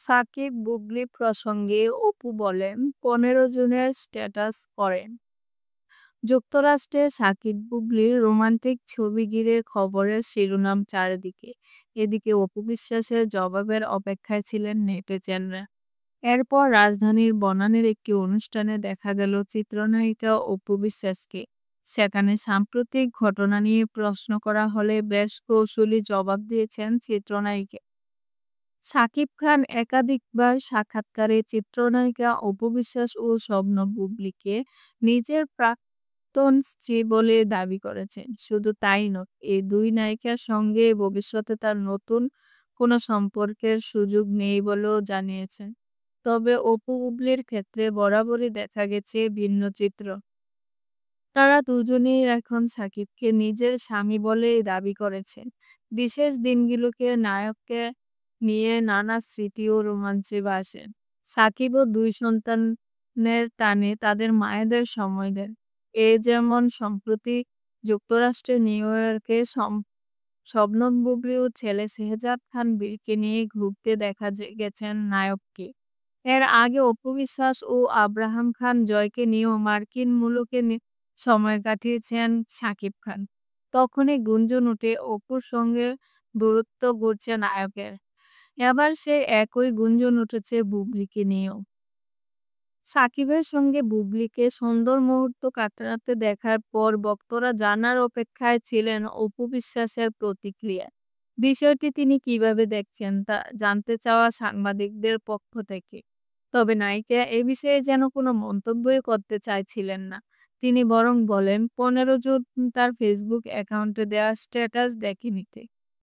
সাকিব-বুবলি প্রসঙ্গে অপু বলেন, ১৫ জুনের স্ট্যাটাস করেন। যুক্তরাষ্ট্রে সাকিব-বুবলির রোমান্টিক ছবি ঘিরে খবরের শিরোনাম চারদিকে। এদিকে অপু বিশ্বাসের জবাবের অপেক্ষায় ছিলেন নেটিজেনরা। এরপর রাজধানীর বনানীর একটি অনুষ্ঠানে দেখা গেল চিত্রনায়িকা অপু বিশ্বাসকে। সেখানে সাম্প্রতিক ঘটনা নিয়ে প্রশ্ন করা হলে বেশ কৌশলী জবাব দিয়েছেন চিত্রনায়িকা। শাকিব খান একাধিকবার সাক্ষাৎকারে চিত্রনায়িকা অপু বিশ্বাস ও শবনম বুবলীকে নিজের প্রাক্তন স্ত্রী বলে দাবি করেছেন। শুধু তাই নয়, এই দুই নায়িকার সঙ্গে ভবিষ্যতে তার নতুন কোনো সম্পর্কের সুযোগ নেই বলেও জানিয়েছেন। তবে অপু বুবলীর ক্ষেত্রে বরাবরই দেখা গেছে ভিন্ন চিত্র। তারা দুজনেই এখন সাকিবকে নিজের স্বামী বলেই দাবি করেছেন। বিশেষ দিনগুলোকে নায়ককে নিয়ে নানা স্মৃতি ও রোমাঞ্চে ভাসেন। সাকিবও দুই সন্তানের টানে তাদের মায়েদের সময় দেন। যেমন সম্প্রতি যুক্তরাষ্ট্রের নিউ ইয়র্কে শবনম বুবলী ও ছেলে শেহজাদ খান বীরকে নিয়ে ঘুরতে দেখা গেছেন নায়ককে। এর আগে অপু বিশ্বাস ও আব্রাহাম খান জয়কে নিয়েও মার্কিন মুলুকে সময় কাটিয়েছেন শাকিব খান। তখনই গুঞ্জন ওঠে অপুর সঙ্গে দূরত্ব ঘুরছে নায়কের। এবার সে একই গুঞ্জন উঠেছে বুবলীকে নিয়েও। সাকিবের সঙ্গে বুবলীকে সুন্দর মুহূর্ত কাটাতে দেখার পর ভক্তরা জানার অপেক্ষায় ছিলেন অপু বিশ্বাসের প্রতিক্রিয়া। বিষয়টি তিনি কিভাবে দেখছেন তা জানতে চাওয়া সাংবাদিকদের পক্ষ থেকে। তবে নায়িকা এ বিষয়ে যেন কোনো মন্তব্যই করতে চাইছিলেন না। তিনি বরং বলেন, ১৫ জুন তার ফেসবুক অ্যাকাউন্টে দেওয়া স্ট্যাটাস দেখে নিতে।